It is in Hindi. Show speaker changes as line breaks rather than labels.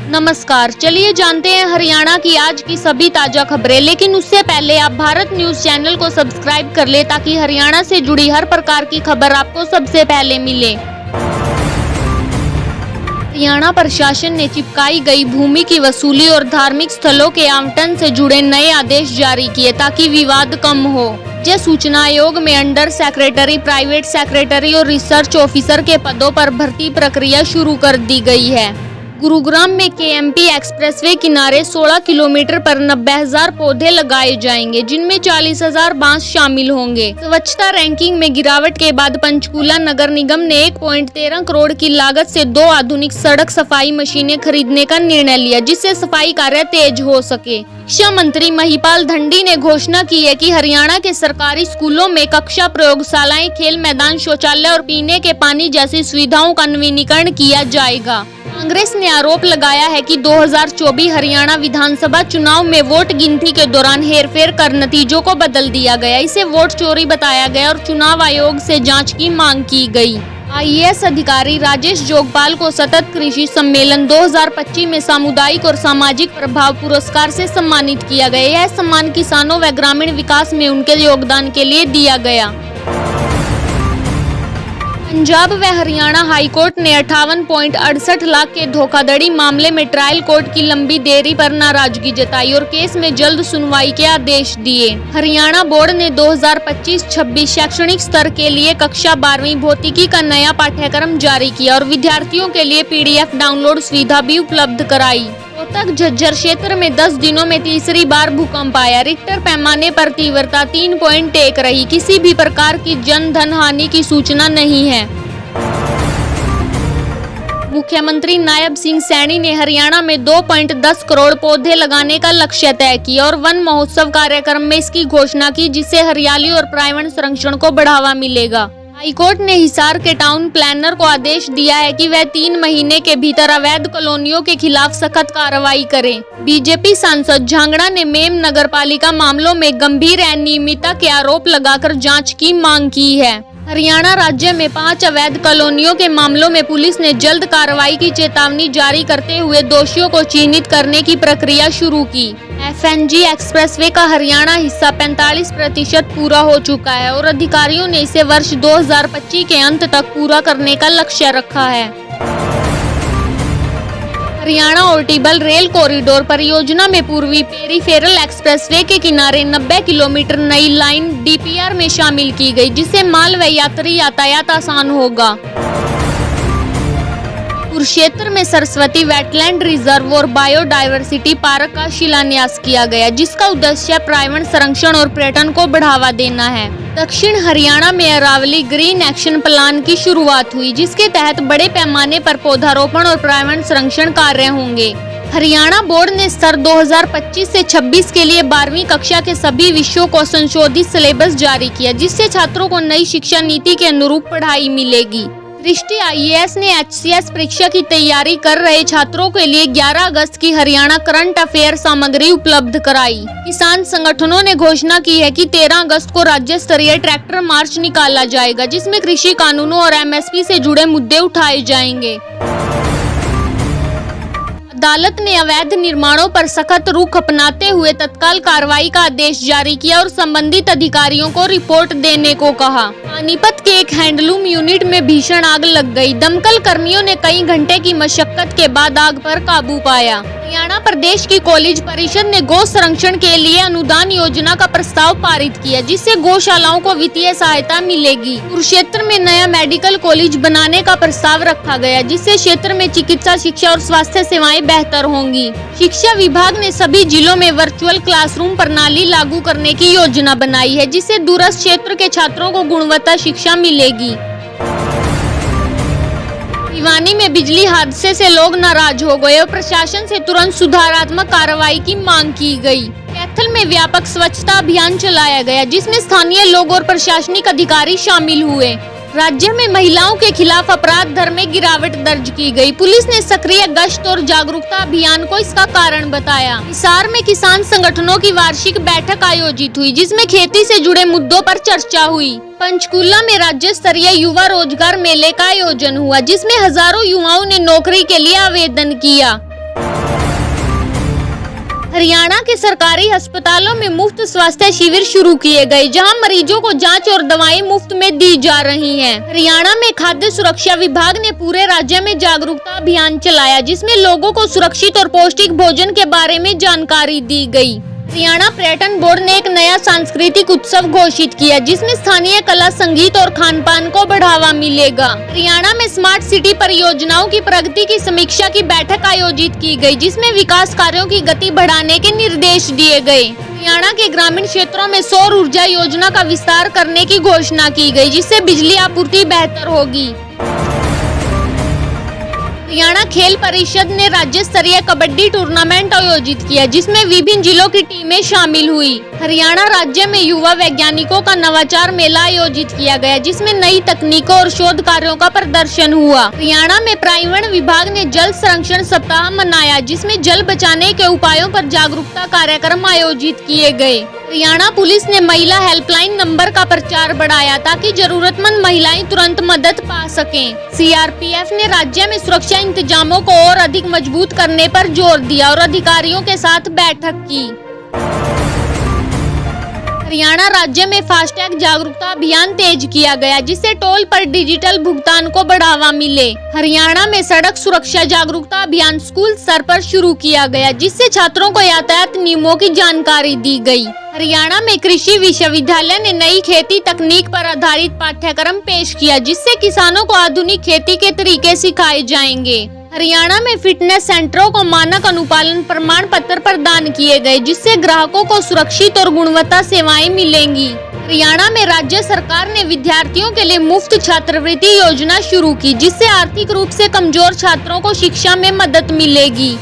नमस्कार, चलिए जानते हैं हरियाणा की आज की सभी ताजा खबरें। लेकिन उससे पहले आप भारत न्यूज चैनल को सब्सक्राइब कर ले ताकि हरियाणा से जुड़ी हर प्रकार की खबर आपको सबसे पहले मिले। हरियाणा प्रशासन ने चिपकाई गई भूमि की वसूली और धार्मिक स्थलों के आवंटन से जुड़े नए आदेश जारी किए ताकि विवाद कम हो। राज्य सूचना आयोग में अंडर सेक्रेटरी, प्राइवेट सेक्रेटरी और रिसर्च ऑफिसर के पदों पर भर्ती प्रक्रिया शुरू कर दी गई है। गुरुग्राम में केएमपी एक्सप्रेसवे किनारे 16 किलोमीटर पर 90,000 पौधे लगाए जाएंगे, जिनमें 40,000 बांस शामिल होंगे। स्वच्छता रैंकिंग में गिरावट के बाद पंचकूला नगर निगम ने 1.13 करोड़ की लागत से 2 आधुनिक सड़क सफाई मशीनें खरीदने का निर्णय लिया, जिससे सफाई कार्य तेज हो सके। शिक्षा मंत्री महिपाल धंडी ने घोषणा की है कि हरियाणा के सरकारी स्कूलों में कक्षा, प्रयोगशालाएं, खेल मैदान, शौचालय और पीने के पानी जैसी सुविधाओं का नवीनीकरण किया जाएगा। कांग्रेस ने आरोप लगाया है कि 2024 हरियाणा विधानसभा चुनाव में वोट गिनती के दौरान हेरफेर कर नतीजों को बदल दिया गया। इसे वोट चोरी बताया गया और चुनाव आयोग से जांच की मांग की गई। आईएएस अधिकारी राजेश जोगपाल को सतत कृषि सम्मेलन 2025 में सामुदायिक और सामाजिक प्रभाव पुरस्कार से सम्मानित किया गया। यह सम्मान किसानों व ग्रामीण विकास में उनके योगदान के लिए दिया गया। पंजाब व हरियाणा हाईकोर्ट ने 58.68 लाख के धोखाधड़ी मामले में ट्रायल कोर्ट की लंबी देरी पर नाराजगी जताई और केस में जल्द सुनवाई के आदेश दिए। हरियाणा बोर्ड ने 2025-26 शैक्षणिक स्तर के लिए कक्षा 12वीं भौतिकी का नया पाठ्यक्रम जारी किया और विद्यार्थियों के लिए PDF डाउनलोड सुविधा भी उपलब्ध कराई। रोहतक झज्जर क्षेत्र में 10 दिनों में तीसरी बार भूकंप आया। रिक्टर पैमाने पर तीव्रता 3.1 रही। किसी भी प्रकार की जन धन हानि की सूचना नहीं है। मुख्यमंत्री नायब सिंह सैनी ने हरियाणा में 2.10 करोड़ पौधे लगाने का लक्ष्य तय किया और वन महोत्सव कार्यक्रम में इसकी घोषणा की, जिससे हरियाली और पर्यावरण संरक्षण को बढ़ावा मिलेगा। हाईकोर्ट ने हिसार के टाउन प्लानर को आदेश दिया है कि वह 3 महीने के भीतर अवैध कॉलोनियों के खिलाफ सख्त कार्रवाई करें। बीजेपी सांसद झांगड़ा ने मेम नगरपालिका मामलों में गंभीर अनियमितता के आरोप लगाकर जांच की मांग की है। हरियाणा राज्य में 5 अवैध कॉलोनियों के मामलों में पुलिस ने जल्द कार्रवाई की चेतावनी जारी करते हुए दोषियों को चिन्हित करने की प्रक्रिया शुरू की। FNG एक्सप्रेसवे का हरियाणा हिस्सा 45% पूरा हो चुका है और अधिकारियों ने इसे वर्ष 2025 के अंत तक पूरा करने का लक्ष्य रखा है। हरियाणा ऑर्टिबल रेल कॉरिडोर परियोजना में पूर्वी पेरीफेरल एक्सप्रेसवे के किनारे 90 किलोमीटर नई लाइन DPR में शामिल की गई, जिससे माल व यात्री यातायात आसान होगा। कुरुक्षेत्र में सरस्वती वेटलैंड रिजर्व और बायोडायवर्सिटी पार्क का शिलान्यास किया गया, जिसका उद्देश्य पर्यावरण संरक्षण और पर्यटन को बढ़ावा देना है। दक्षिण हरियाणा में अरावली ग्रीन एक्शन प्लान की शुरुआत हुई, जिसके तहत बड़े पैमाने पर पौधारोपण और पर्यावरण संरक्षण कार्य होंगे। हरियाणा बोर्ड ने स्तर 2025 से 26 के लिए 12वीं कक्षा के सभी विषयों को संशोधित सिलेबस जारी किया, जिससे छात्रों को नई शिक्षा नीति के अनुरूप पढ़ाई मिलेगी। दृष्टि IAS ने HCS परीक्षा की तैयारी कर रहे छात्रों के लिए 11 अगस्त की हरियाणा करंट अफेयर सामग्री उपलब्ध कराई। किसान संगठनों ने घोषणा की है कि 13 अगस्त को राज्य स्तरीय ट्रैक्टर मार्च निकाला जाएगा, जिसमें कृषि कानूनों और MSP से जुड़े मुद्दे उठाए जाएंगे। अदालत ने अवैध निर्माणों पर सख्त रुख अपनाते हुए तत्काल कार्रवाई का आदेश जारी किया और संबंधित अधिकारियों को रिपोर्ट देने को कहा। पानीपत के एक हैंडलूम यूनिट में भीषण आग लग गई। दमकल कर्मियों ने कई घंटे की मशक्कत के बाद आग पर काबू पाया। हरियाणा प्रदेश की कॉलेज परिषद ने गौ संरक्षण के लिए अनुदान योजना का प्रस्ताव पारित किया, जिससे गौशालाओं को वित्तीय सहायता मिलेगी। कुरुक्षेत्र में नया मेडिकल कॉलेज बनाने का प्रस्ताव रखा गया, जिससे क्षेत्र में चिकित्सा, शिक्षा और स्वास्थ्य सेवाएं बेहतर होंगी। शिक्षा विभाग ने सभी जिलों में वर्चुअल क्लासरूम प्रणाली लागू करने की योजना बनाई है, जिससे दूरस्थ क्षेत्र के छात्रों को गुणवत्ता शिक्षा मिलेगी। भिवानी में बिजली हादसे से लोग नाराज हो गए और प्रशासन से तुरंत सुधारात्मक कार्रवाई की मांग की गई। कैथल में व्यापक स्वच्छता अभियान चलाया गया, जिसमें स्थानीय लोग और प्रशासनिक अधिकारी शामिल हुए। राज्य में महिलाओं के खिलाफ अपराध दर में गिरावट दर्ज की गई। पुलिस ने सक्रिय गश्त और जागरूकता अभियान को इसका कारण बताया। हिसार में किसान संगठनों की वार्षिक बैठक आयोजित हुई, जिसमें खेती से जुड़े मुद्दों पर चर्चा हुई। पंचकूला में राज्य स्तरीय युवा रोजगार मेले का आयोजन हुआ, जिसमें हजारों युवाओं ने नौकरी के लिए आवेदन किया। हरियाणा के सरकारी अस्पतालों में मुफ्त स्वास्थ्य शिविर शुरू किए गए, जहां मरीजों को जांच और दवाएं मुफ्त में दी जा रही हैं। हरियाणा में खाद्य सुरक्षा विभाग ने पूरे राज्य में जागरूकता अभियान चलाया, जिसमें लोगों को सुरक्षित और पौष्टिक भोजन के बारे में जानकारी दी गई। हरियाणा पर्यटन बोर्ड ने एक नया सांस्कृतिक उत्सव घोषित किया, जिसमें स्थानीय कला, संगीत और खान-पान को बढ़ावा मिलेगा। हरियाणा में स्मार्ट सिटी परियोजनाओं की प्रगति की समीक्षा की बैठक आयोजित की गई, जिसमें विकास कार्यों की गति बढ़ाने के निर्देश दिए गए। हरियाणा के ग्रामीण क्षेत्रों में सौर ऊर्जा योजना का विस्तार करने की घोषणा की गई, जिससे बिजली आपूर्ति बेहतर होगी। हरियाणा खेल परिषद ने राज्य स्तरीय कबड्डी टूर्नामेंट आयोजित किया, जिसमें विभिन्न जिलों की टीमें शामिल हुई। हरियाणा राज्य में युवा वैज्ञानिकों का नवाचार मेला आयोजित किया गया, जिसमें नई तकनीकों और शोध कार्यों का प्रदर्शन हुआ। हरियाणा में पर्यावरण विभाग ने जल संरक्षण सप्ताह मनाया, जिसमें जल बचाने के उपायों पर जागरूकता कार्यक्रम आयोजित किए गए। हरियाणा पुलिस ने महिला हेल्पलाइन नंबर का प्रचार बढ़ाया, ताकि जरूरतमंद महिलाएं तुरंत मदद पा सकें। सीआरपीएफ ने राज्य में सुरक्षा इंतजामों को और अधिक मजबूत करने पर जोर दिया और अधिकारियों के साथ बैठक की। हरियाणा राज्य में फास्टैग जागरूकता अभियान तेज किया गया, जिससे टोल पर डिजिटल भुगतान को बढ़ावा मिले। हरियाणा में सड़क सुरक्षा जागरूकता अभियान स्कूल स्तर पर शुरू किया गया, जिससे छात्रों को यातायात नियमों की जानकारी दी गई। हरियाणा में कृषि विश्वविद्यालय ने नई खेती तकनीक पर आधारित पाठ्यक्रम पेश किया, जिससे किसानों को आधुनिक खेती के तरीके सिखाए जाएंगे। हरियाणा में फिटनेस सेंटरों को मानक अनुपालन प्रमाण पत्र प्रदान किए गए, जिससे ग्राहकों को सुरक्षित और गुणवत्ता सेवाएं मिलेंगी। हरियाणा में राज्य सरकार ने विद्यार्थियों के लिए मुफ्त छात्रवृत्ति योजना शुरू की, जिससे आर्थिक रूप से कमजोर छात्रों को शिक्षा में मदद मिलेगी।